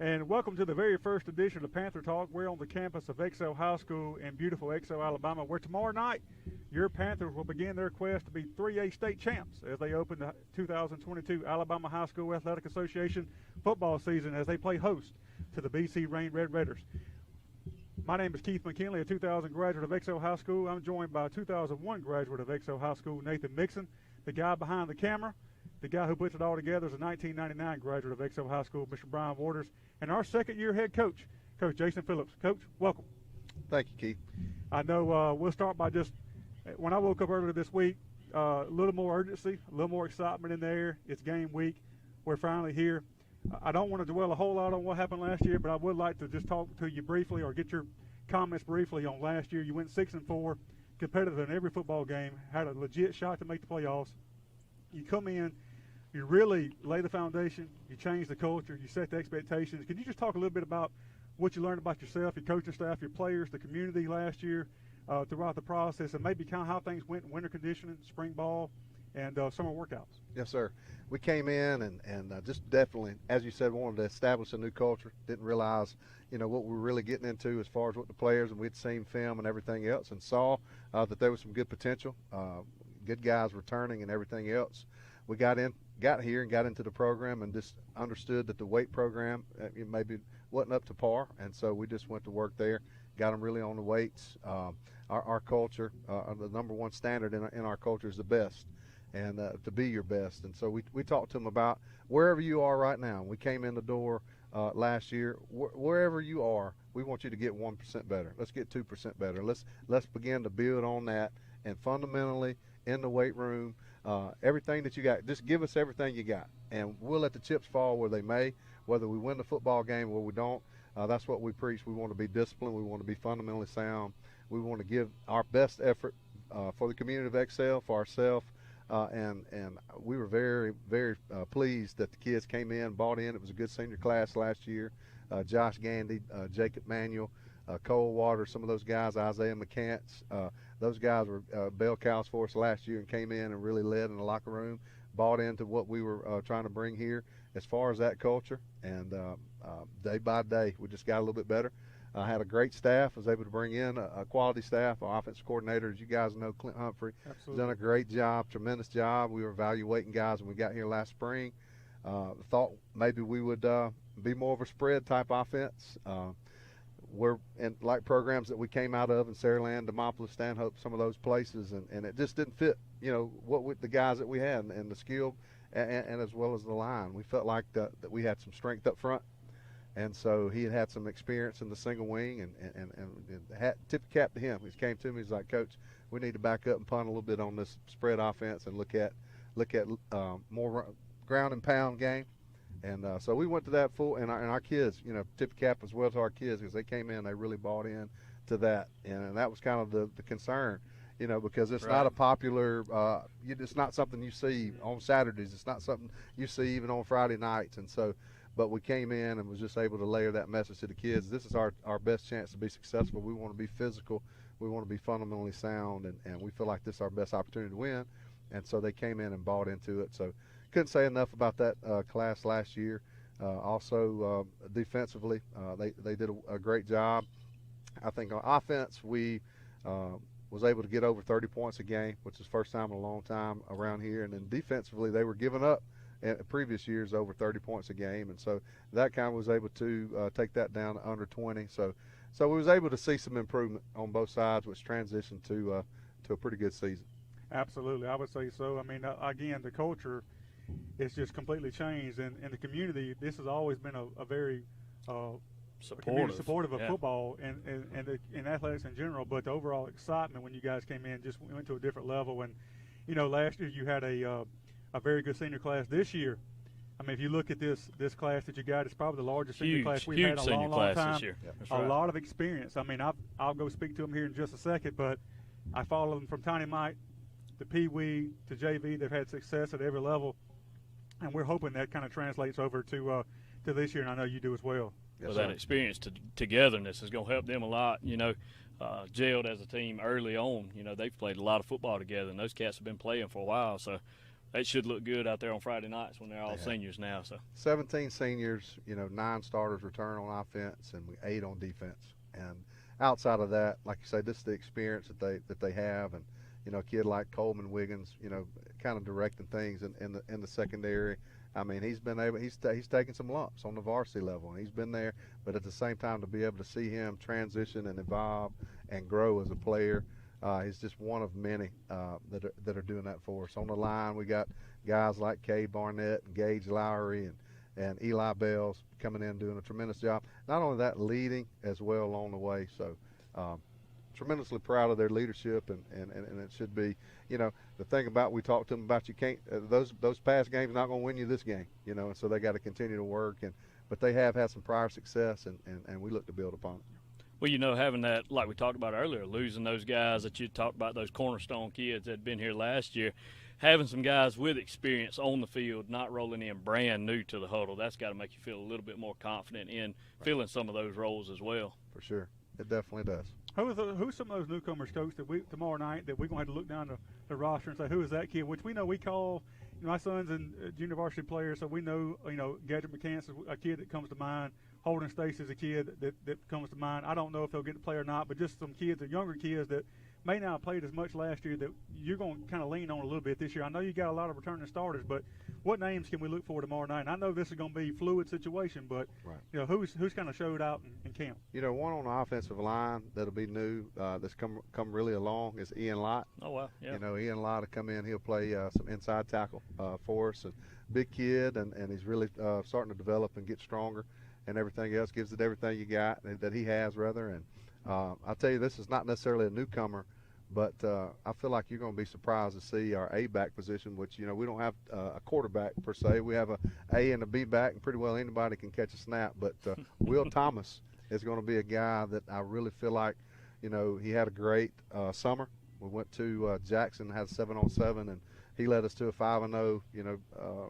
And welcome to the very first edition of Panther Talk. We're on the campus of Excel High School in beautiful Excel, Alabama, where tomorrow night your Panthers will begin their quest to be 3A state champs as they open the 2022 Alabama High School Athletic Association football season as they play host to the BC Rain Red Raiders. My name is Keith McKinley, a 2000 graduate of Excel High School. I'm joined by a 2001 graduate of Excel High School, Nathan Mixon, the guy behind the camera. The guy who puts it all together is a 1999 graduate of Excel High School, Mr. Brian Waters, and our second-year head coach, Coach Jason Phillips. Coach, welcome. Thank you, Keith. I know we'll start by just, when I woke up earlier this week, a little more urgency, a little more excitement in the air. It's game week. We're finally here. I don't want to dwell a whole lot on what happened last year, but I would like to just talk to you briefly or get your comments briefly on last year. You went 6-4, competitive in every football game, had a legit shot to make the playoffs. You come in, you really lay the foundation, you change the culture, you set the expectations. Can you just talk a little bit about what you learned about yourself, your coaching staff, your players, the community last year throughout the process, and maybe kind of how things went in winter conditioning, spring ball, and summer workouts? Yes, sir. We came in and just definitely, as you said, wanted to establish a new culture. Didn't realize, what we were really getting into as far as what the players, and we'd seen film and everything else, and saw that there was some good potential, good guys returning and everything else. We got here and got into the program and just understood that the weight program maybe wasn't up to par, and so we just went to work there, got them really on the weights. Our culture, the number one standard in our culture is the best, and to be your best. And so we talked to them about wherever you are right now. We came in the door last year, wherever you are, we want you to get 1% better. Let's get 2% better. Let's begin to build on that, and fundamentally in the weight room, everything that you got, just give us everything you got, and we'll let the chips fall where they may, whether we win the football game or we don't. That's what we preach. We want to be disciplined. We want to be fundamentally sound. We want to give our best effort for the community of Excel, for ourselves, and we were very, very pleased that the kids came in, bought in. It was a good senior class last year. Josh Gandy, Jacob Manuel, Cole Waters, some of those guys, Isaiah McCants, those guys were bell cows for us last year and came in and really led in the locker room, bought into what we were trying to bring here as far as that culture. And day by day, we just got a little bit better. I had a great staff. I was able to bring in a quality staff. Our offensive coordinator, as you guys know, Clint Humphrey, has done a great job, tremendous job. We were evaluating guys when we got here last spring. Thought maybe we would be more of a spread type offense. We're in like programs that we came out of in Saraland, Demopolis, Stanhope, some of those places, and it just didn't fit, what with the guys that we had and the skill and as well as the line. We felt like that we had some strength up front, and so he had some experience in the single wing, and tip the cap to him. He came to me, he's like, Coach, we need to back up and punt a little bit on this spread offense and look at more ground and pound game. And so we went to that full, and our kids, tip cap as well to our kids, because they came in, they really bought in to that, and that was kind of the concern, because it's not a popular, it's not something you see on Saturdays, it's not something you see even on Friday nights, and so, but we came in and was just able to layer that message to the kids. This is our best chance to be successful. We want to be physical, we want to be fundamentally sound, and we feel like this is our best opportunity to win, and so they came in and bought into it. So couldn't say enough about that class last year. Also, defensively, they did a great job. I think on offense, we was able to get over 30 points a game, which is first time in a long time around here. And then defensively, they were giving up in previous years over 30 points a game, and so that kind of was able to take that down to under 20. So we was able to see some improvement on both sides, which transitioned to a pretty good season. Absolutely, I would say so. I mean, again, the culture, it's just completely changed, and in the community, this has always been a very supportive of football and in athletics in general. But the overall excitement when you guys came in just went to a different level. And last year you had a very good senior class. This year, I mean, if you look at this class that you got, it's probably the largest senior class we've had in a long time. This year. Yeah, a lot of experience. I mean, I'll go speak to them here in just a second, but I follow them from Tiny Mike to Pee Wee to JV. They've had success at every level. And we're hoping that kind of translates over to this year, and I know you do as well. Well, that experience togetherness is going to help them a lot. Gelled as a team early on. They've played a lot of football together, and those cats have been playing for a while. So they should look good out there on Friday nights when they're all seniors now. So 17 seniors, 9 starters return on offense and 8 on defense. And outside of that, like you say, this is the experience that they have, and a kid like Coleman Wiggins, kind of directing things in the secondary. I mean, he's taken some lumps on the varsity level, and he's been there. But at the same time, to be able to see him transition and evolve and grow as a player, he's just one of many that are doing that for us. On the line, we got guys like Kay Barnett and Gage Lowry and Eli Bells coming in doing a tremendous job. Not only that, leading as well along the way. So tremendously proud of their leadership, and it should be, the thing about, we talked to them about, you can't, those past games not going to win you this game, and so they got to continue to work, but they have had some prior success, and we look to build upon it. Well, having that, like we talked about earlier, losing those guys that you talked about, those cornerstone kids that had been here last year, having some guys with experience on the field, not rolling in brand new to the huddle, that's got to make you feel a little bit more confident in filling some of those roles as well. For sure. It definitely does. Who's some of those newcomers, Coach, that tomorrow night that we're going to have to look down the roster and say, who is that kid? Which we know we call, my son's a junior varsity player, so we know, Gadget McCants is a kid that comes to mind. Holden Stacy is a kid that comes to mind. I don't know if they'll get to play or not, but just some kids, the younger kids that may not have played as much last year that you're going to kind of lean on a little bit this year. I know you got a lot of returning starters, but what names can we look for tomorrow night? And I know this is going to be a fluid situation, but who's kind of showed out in camp? One on the offensive line that'll be new, that's come really along, is Ian Lott. Oh wow, yeah. Ian Lott will come in. He'll play some inside tackle for us. And big kid, and he's really starting to develop and get stronger, and everything else. Gives it everything you got that he has, rather. And I'll tell you, this is not necessarily a newcomer, but I feel like you're going to be surprised to see our A-back position, which, we don't have a quarterback per se. We have a A and a B-back, and pretty well anybody can catch a snap. But Will Thomas is going to be a guy that I really feel like, he had a great summer. We went to Jackson, had 7-on-7, and he led us to a 5-0,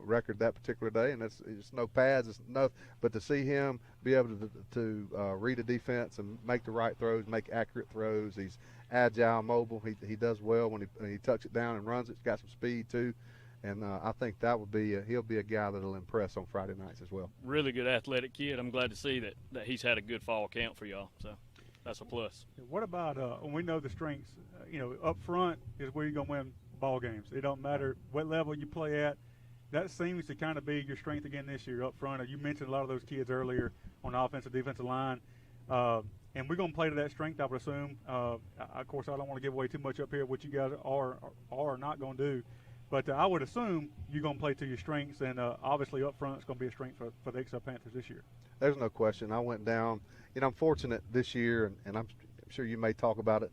record that particular day. And it's no pads, it's no, but to see him be able to read a defense and make the right throws, make accurate throws. He's agile, mobile. He does well when he tucks it down and runs it. He's got some speed too. And I think that would be he'll be a guy that'll impress on Friday nights as well. Really good athletic kid. I'm glad to see that he's had a good fall camp for y'all. So that's a plus. What about when we know the strengths? Up front is where you're going to win ball games. It don't matter what level you play at. That seems to kind of be your strength again this year up front. You mentioned a lot of those kids earlier on the offensive, defensive line. And we're going to play to that strength, I would assume. Of course, I don't want to give away too much up here what you guys are not going to do. But I would assume you're going to play to your strengths, and obviously up front it's going to be a strength for the XL Panthers this year. There's no question. I went down. I'm fortunate this year, and I'm sure you may talk about it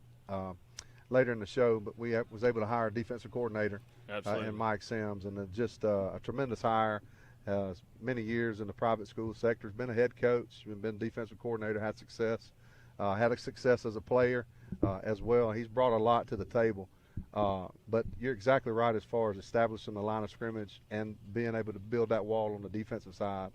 later in the show, but we was able to hire a defensive coordinator in Mike Sims, and just a tremendous hire. Many years in the private school sector, has been a head coach, been defensive coordinator, had success, had a success as a player as well. He's brought a lot to the table. But you're exactly right as far as establishing the line of scrimmage and being able to build that wall on the defensive side.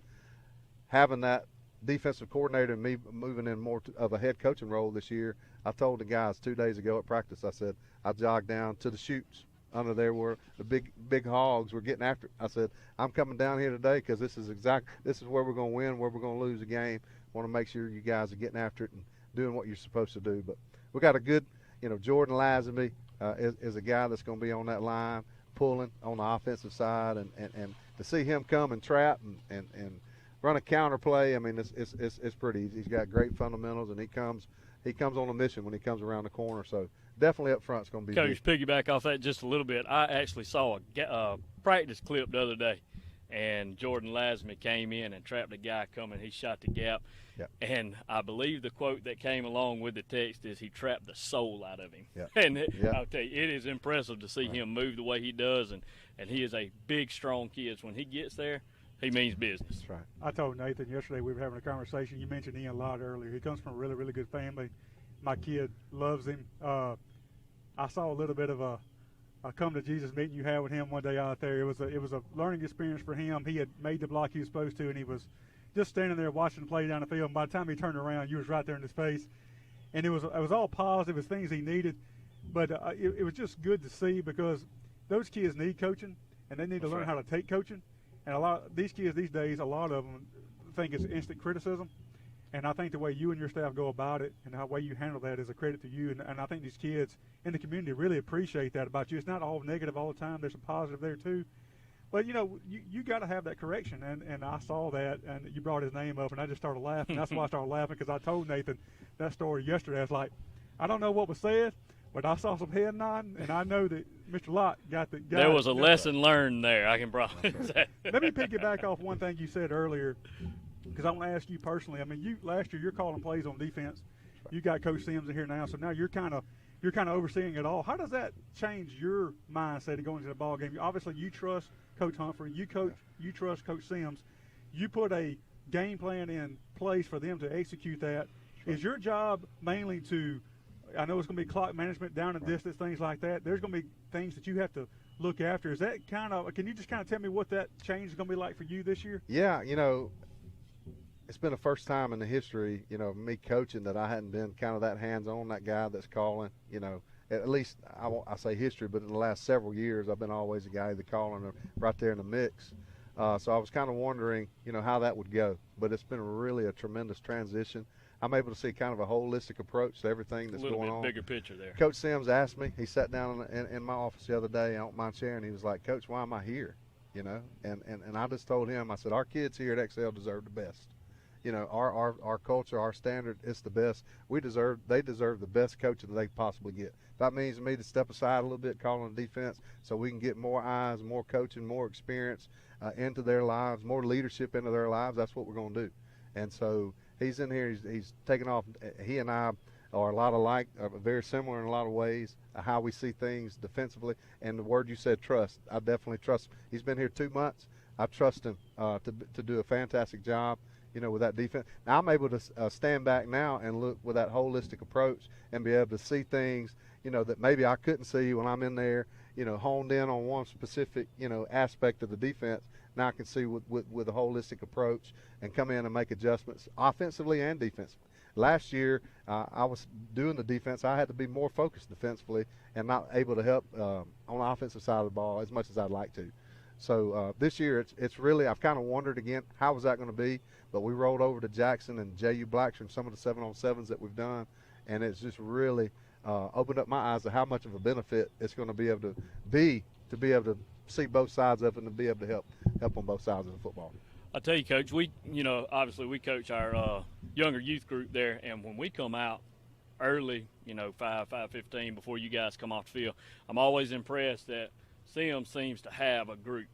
Having that defensive coordinator and me moving in more of a head coaching role this year, I told the guys 2 days ago at practice, I said, I jogged down to the chutes under there where the big hogs were getting after it. I said, I'm coming down here today because this is where we're going to win, where we're going to lose the game. I want to make sure you guys are getting after it and doing what you're supposed to do. But we got a good, Jordan Lazenby is a guy that's going to be on that line, pulling on the offensive side, and to see him come and trap and run a counter play, I mean, it's pretty easy. He's got great fundamentals, and he comes on a mission when he comes around the corner. So definitely up front, it's going to be Coach, piggyback off that just a little bit. I actually saw a practice clip the other day, and Jordan Lazenby came in and trapped a guy coming. He shot the gap. Yep. And I believe the quote that came along with the text is he trapped the soul out of him. Yep. And Yep. I'll tell you, it is impressive to see him move the way he does, and he is a big, strong kid. So when he gets there, he means business. That's right. I told Nathan yesterday, we were having a conversation. You mentioned Ian Lott earlier. He comes from a really, really good family. My kid loves him. I saw a little bit of a come to Jesus meeting you had with him one day out there. It was a learning experience for him. He had made the block he was supposed to, and he was just standing there watching the play down the field. And by the time he turned around, you was right there in his face. And it was all positive. It was things he needed. But it was just good to see because those kids need coaching. and they need to That's learn right. how to take coaching. And these kids these days, a lot of them think it's instant criticism. And I think the way you and your staff go about it and the way you handle that is a credit to you. And I think these kids in the community really appreciate that about you. It's not all negative all the time. There's some positive there, too. But, you got to have that correction. And I saw that, and you brought his name up, and I just started laughing. That's why I started laughing, because I told Nathan that story yesterday. I was like, I don't know what was said, but I saw some head nodding, and I know that Mr. Lott got the guy. There was a lesson learned there, I can promise. Let me piggyback off one thing you said earlier, because I want to ask you personally. I mean, last year you're calling plays on defense. You got Coach Sims in here now, so now you're kind of overseeing it all. How does that change your mindset of going into the ball game? Obviously, you trust Coach Humphrey. You trust Coach Sims. You put a game plan in place for them to execute that. Is your job mainly to? I know it's going to be clock management, down and distance, things like that. There's going to be things that you have to look after. Is that can you just kind of tell me what that change is going to be like for you this year? Yeah, it's been the first time in the history, me coaching that I hadn't been kind of that hands-on, that guy that's calling, at least I say history, but in the last several years, I've been always a guy that's calling or right there in the mix. So I was kind of wondering, how that would go. But it's been really a tremendous transition. I'm able to see kind of a holistic approach to everything that's going on. A little bit bigger picture there. Coach Sims asked me, he sat down in my office the other day, I don't mind sharing, he was like, Coach, why am I here? And I just told him, I said, our kids here at Excel deserve the best. Our culture, our standard, it's the best. They deserve the best coaching that they possibly get. If that means me to step aside a little bit, calling the defense, so we can get more eyes, more coaching, more experience into their lives, more leadership into their lives, that's what we're going to do. And so he's in here, he's taking off. He and I are a lot alike, very similar in a lot of ways, how we see things defensively. And the word you said, trust, I definitely trust him. He's been here 2 months. I trust him to do a fantastic job, with that defense. Now I'm able to stand back now and look with that holistic approach and be able to see things, that maybe I couldn't see when I'm in there, honed in on one specific, aspect of the defense. Now I can see with a holistic approach and come in and make adjustments offensively and defensively. Last year, I was doing the defense. I had to be more focused defensively and not able to help on the offensive side of the ball as much as I'd like to. So this year, it's really, I've kind of wondered again, how was that going to be? But we rolled over to Jackson and J.U. Blackstrom, some of the 7-on-7s that we've done, and it's just really opened up my eyes to how much of a benefit it's going to be able to see both sides of it and to be able to help on both sides of the football. I tell you, Coach, we obviously we coach our younger youth group there, and when we come out early, 5:15 before you guys come off the field, I'm always impressed that Sims seems to have a group.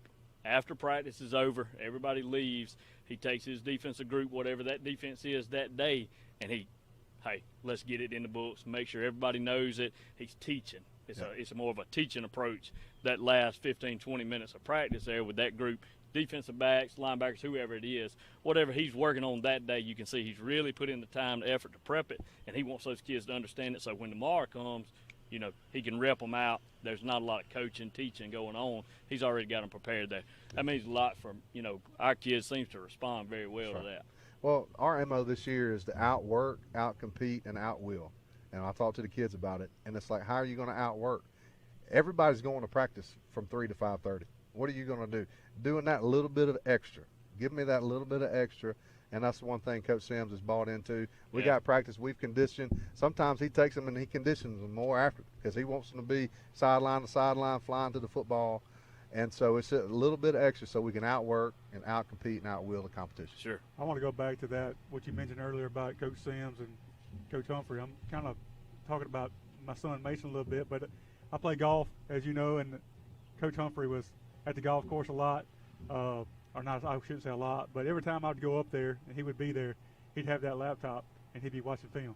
After practice is over, everybody leaves. He takes his defensive group, whatever that defense is that day, and hey, let's get it in the books, make sure everybody knows it. He's teaching. It's more of a teaching approach that last 15, 20 minutes of practice there with that group, defensive backs, linebackers, whoever it is, whatever he's working on that day, you can see he's really put in the time, the effort to prep it, and he wants those kids to understand it so when tomorrow comes, he can rep them out. There's not a lot of coaching, teaching going on. He's already got them prepared there. That means a lot for, our kids seems to respond very well to that. Well, our MO this year is to outwork, outcompete, and outwill. And I talked to the kids about it, and it's like, how are you going to outwork? Everybody's going to practice from 3 to 5:30. What are you going to do? Doing that little bit of extra. Give me that little bit of extra, and that's the one thing Coach Sims has bought into. We got practice. We've conditioned. Sometimes he takes them and he conditions them more after because he wants them to be sideline to sideline, flying to the football. And so it's a little bit of extra so we can outwork and outcompete and outwill the competition. Sure. I want to go back to that, what you mentioned earlier about Coach Sims and Coach Humphrey. I'm kind of talking about my son Mason a little bit, but I play golf, as you know, and Coach Humphrey was at the golf course a lot, or not, I shouldn't say a lot, but every time I'd go up there and he would be there, he'd have that laptop and he'd be watching film.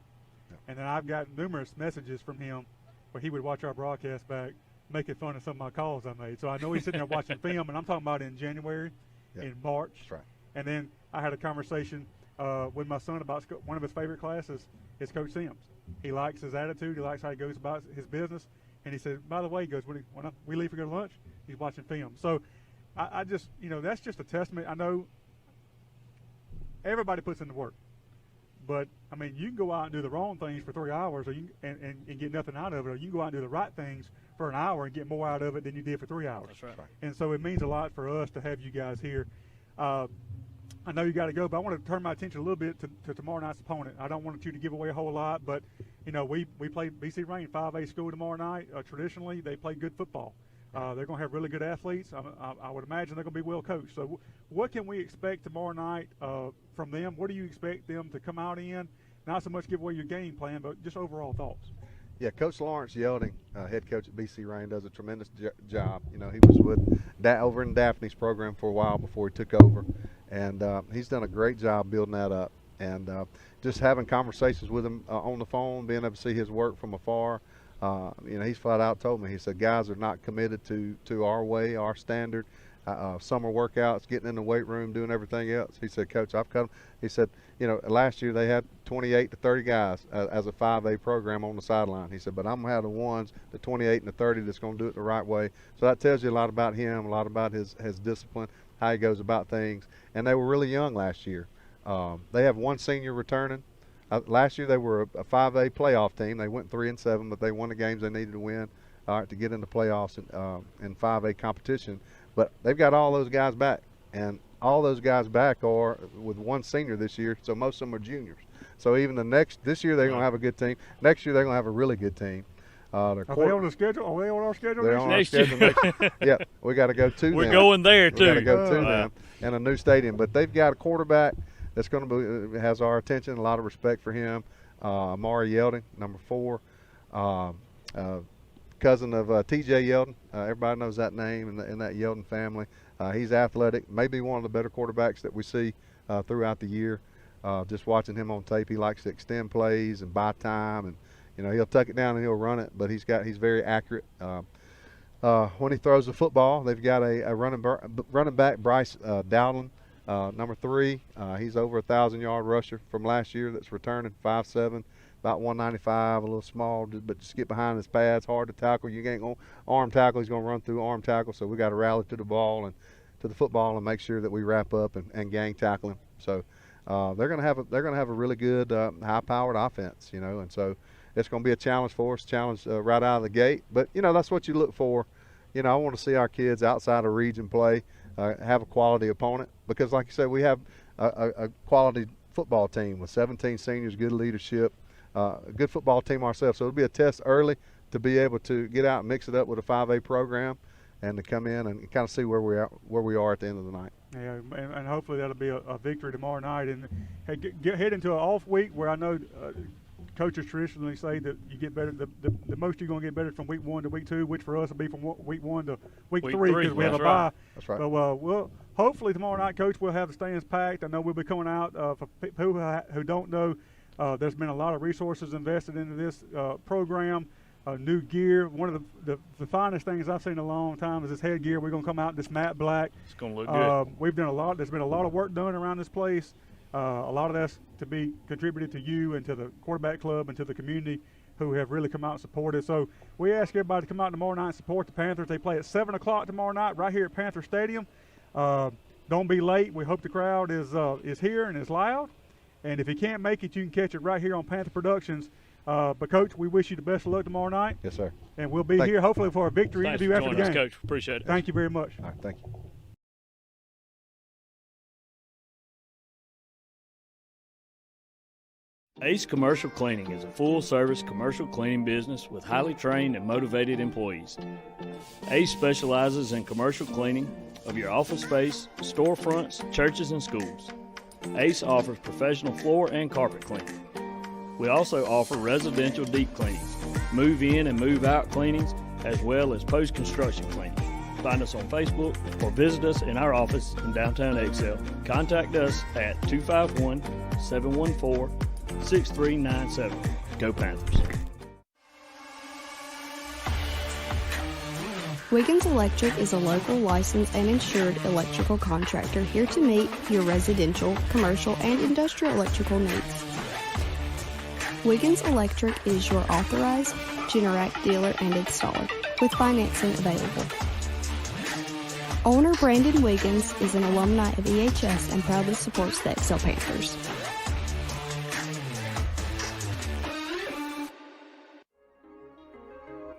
Yeah. And then I've got numerous messages from him where he would watch our broadcast back, making fun of some of my calls I made. So I know he's sitting there watching film, and I'm talking about in January, in March. That's right. And then I had a conversation with my son about one of his favorite classes is Coach Sims. He likes his attitude. He likes how he goes about his business. And he said, by the way, he goes, when we leave for go to lunch, he's watching film. So I just, that's just a testament. I know everybody puts in the work. But I mean, you can go out and do the wrong things for 3 hours, or and get nothing out of it, or you can go out and do the right things for an hour and get more out of it than you did for 3 hours. That's right. And so it means a lot for us to have you guys here. I know you got to go, but I want to turn my attention a little bit to tomorrow night's opponent. I don't want you to give away a whole lot, but we play BC Rain 5A school tomorrow night. Traditionally, they play good football. They're going to have really good athletes. I would imagine they're going to be well coached. So what can we expect tomorrow night from them? What do you expect them to come out in? Not so much give away your game plan, but just overall thoughts. Yeah, Coach Lawrence Yelding, head coach at BC Rain, does a tremendous job. He was with over in Daphne's program for a while before he took over, and he's done a great job building that up. And just having conversations with him on the phone, being able to see his work from afar, he's flat out told me, he said, guys are not committed to our way, our standard. Summer workouts, getting in the weight room, doing everything else. He said, Coach, I've come. He said, last year they had 28 to 30 guys as a 5A program on the sideline. He said, but I'm going to have the ones, the 28 and the 30 that's going to do it the right way. So that tells you a lot about him, a lot about his discipline, how he goes about things. And they were really young last year. They have one senior returning. Last year they were a 5A playoff team. They went 3-7, but they won the games they needed to win to get into playoffs in 5A competition. But they've got all those guys back, and all those guys back are with one senior this year, so most of them are juniors. So even this year they're going to have a good team. Next year they're going to have a really good team. Are they on the schedule? Are they on our schedule? They're on our schedule next year. Yeah, we got to go to them. We're going there too. We got to go to them in a new stadium. But they've got a quarterback that's going to be has our attention. A lot of respect for him. Amari Yelding, number 4. Cousin of T.J. Yeldon. Everybody knows that name in that Yeldon family. He's athletic, maybe one of the better quarterbacks that we see throughout the year. Just watching him on tape, he likes to extend plays and buy time, and he'll tuck it down and he'll run it. But he's very accurate. When he throws the football, they've got a running back, Bryce Dowdland, number 3. He's over 1,000-yard rusher from last year that's returning, 5'7". About 195, a little small, but just get behind his pads, hard to tackle. You ain't going to arm tackle. He's going to run through arm tackle, so we got to rally to the ball and to the football and make sure that we wrap up and gang tackle him. So they're going to have a really good high-powered offense, and so it's going to be a challenge for us, right out of the gate. But that's what you look for. I want to see our kids outside of region play, have a quality opponent, because like you said, we have a quality football team with 17 seniors, good leadership. A good football team ourselves, so it'll be a test early to be able to get out and mix it up with a 5A program, and to come in and kind of see where we are at the end of the night. Yeah, and hopefully that'll be a victory tomorrow night, and head into an off week where I know coaches traditionally say that you get better. The most you're going to get better from week 1 to week 2, which for us will be from week 1 to week 3 because we have a bye. That's right. But we'll hopefully tomorrow night, Coach, we'll have the stands packed. I know we'll be coming out for people who don't know. There's been a lot of resources invested into this program, new gear. One of the finest things I've seen in a long time is this headgear. We're going to come out in this matte black. It's going to look good. We've done a lot. There's been a lot of work done around this place. A lot of that's to be contributed to you and to the quarterback club and to the community who have really come out and supported. So we ask everybody to come out tomorrow night and support the Panthers. They play at 7 o'clock tomorrow night right here at Panther Stadium. Don't be late. We hope the crowd is here and is loud. And if you can't make it, you can catch it right here on Panther Productions. But, Coach, we wish you the best of luck tomorrow night. Yes, sir. And we'll be here hopefully for a victory interview after the game. Us, Coach. Appreciate it. Thank you very much. All right, thank you. Ace Commercial Cleaning is a full-service commercial cleaning business with highly trained and motivated employees. Ace specializes in commercial cleaning of your office space, storefronts, churches, and schools. Ace offers professional floor and carpet cleaning. We also offer residential deep cleanings, move-in and move-out cleanings, as well as post-construction cleaning. Find us on Facebook or visit us in our office in downtown Excel. Contact us at 251-714-6397. Go Panthers. Wiggins Electric is a local licensed and insured electrical contractor here to meet your residential, commercial, and industrial electrical needs. Wiggins Electric is your authorized Generac dealer and installer with financing available. Owner Brandon Wiggins is an alumni of EHS and proudly supports the Excel Panthers.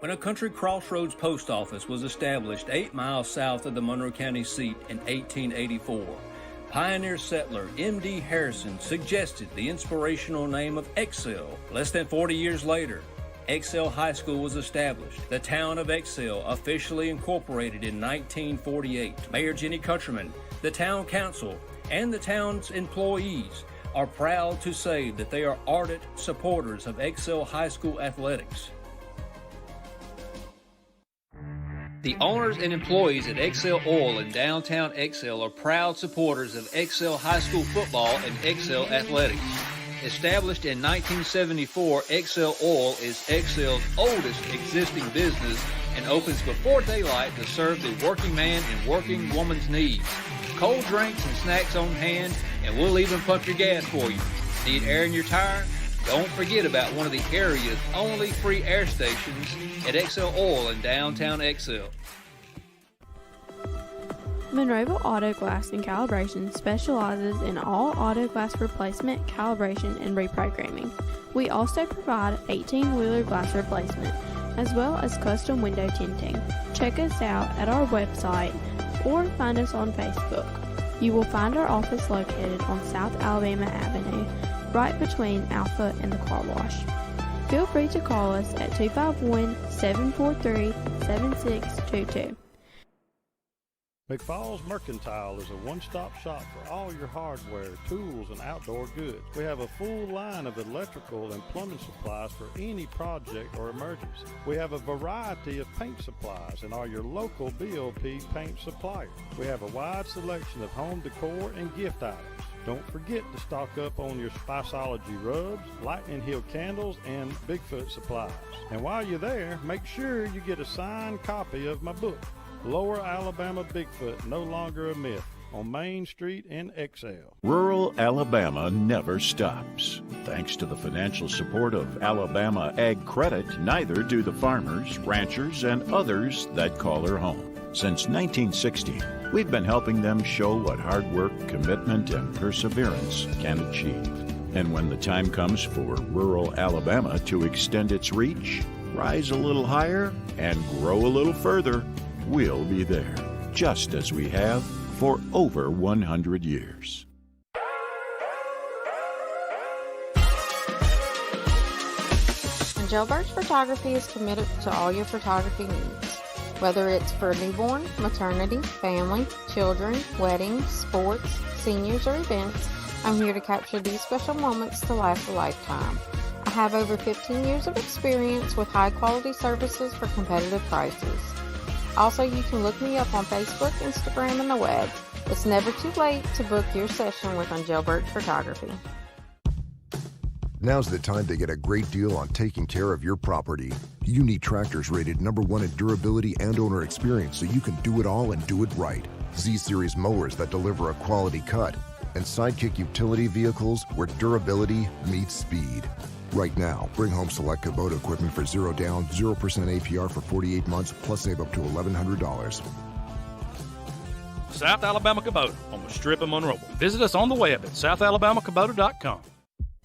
When a country crossroads post office was established 8 miles south of the Monroe County seat in 1884, pioneer settler M.D. Harrison suggested the inspirational name of Excel. Less than 40 years later, Excel High School was established. The town of Excel officially incorporated in 1948. Mayor Jenny Countryman, the town council, and the town's employees are proud to say that they are ardent supporters of Excel High School athletics. The owners and employees at Excel Oil in downtown Excel are proud supporters of Excel High School football and Excel athletics. Established in 1974, Excel Oil is Excel's oldest existing business and opens before daylight to serve the working man and working woman's needs. Cold drinks and snacks on hand, and we'll even pump your gas for you. Need air in your tire? Don't forget about one of the area's only free air stations at Excel Oil in downtown Excel. Monroeville Auto Glass and Calibration specializes in all auto glass replacement, calibration, and reprogramming. We also provide 18-wheeler glass replacement, as well as custom window tinting. Check us out at our website or find us on Facebook. You will find our office located on South Alabama Avenue, right between Alpha and the car wash. Feel free to call us at 251-743-7622. McFall's Mercantile is a one-stop shop for all your hardware, tools, and outdoor goods. We have a full line of electrical and plumbing supplies for any project or emergency. We have a variety of paint supplies and are your local BOP paint supplier. We have a wide selection of home decor and gift items. Don't forget to stock up on your Spiceology rubs, Lightning Hill candles, and Bigfoot supplies. And while you're there, make sure you get a signed copy of my book, Lower Alabama Bigfoot, No Longer a Myth, on Main Street in Excel. Rural Alabama never stops. Thanks to the financial support of Alabama Ag Credit, neither do the farmers, ranchers, and others that call her home. Since 1960, we've been helping them show what hard work, commitment, and perseverance can achieve. And when the time comes for rural Alabama to extend its reach, rise a little higher, and grow a little further, we'll be there, just as we have for over 100 years. Jailbirds Photography is committed to all your photography needs. Whether it's for newborn, maternity, family, children, weddings, sports, seniors, or events, I'm here to capture these special moments to last a lifetime. I have over 15 years of experience with high-quality services for competitive prices. Also, you can look me up on Facebook, Instagram, and the web. It's never too late to book your session with Jailbirds Photography. Now's the time to get a great deal on taking care of your property. You need tractors rated #1 in durability and owner experience so you can do it all and do it right. Z-Series mowers that deliver a quality cut, and Sidekick utility vehicles where durability meets speed. Right now, bring home select Kubota equipment for 0 down, 0% APR for 48 months, plus save up to $1,100. South Alabama Kubota on the Strip of Monroe. Visit us on the web at southalabamacubota.com.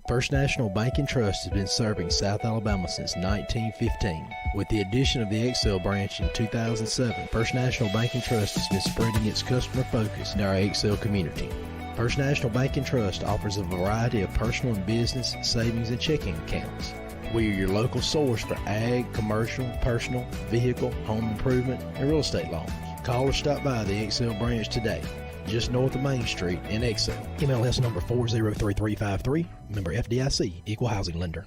First National Bank and Trust has been serving South Alabama since 1915. With the addition of the Excel branch in 2007, First National Bank and Trust has been spreading its customer focus in our Excel community. First National Bank and Trust offers a variety of personal and business savings and checking accounts. We are your local source for ag, commercial, personal, vehicle, home improvement, and real estate loans. Call or stop by the Excel branch today, just north of Main Street in Excel. MLS number 403353, member FDIC, equal housing lender.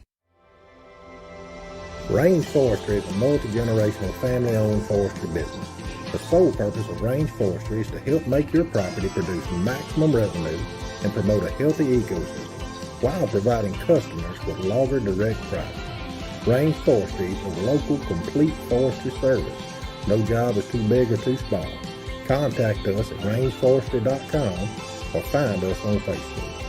Range Forestry is a multi-generational family-owned forestry business. The sole purpose of Range Forestry is to help make your property produce maximum revenue and promote a healthy ecosystem while providing customers with lower direct prices. Range Forestry is a local complete forestry service. No job is too big or too small. Contact us at rangeforestry.com or find us on Facebook.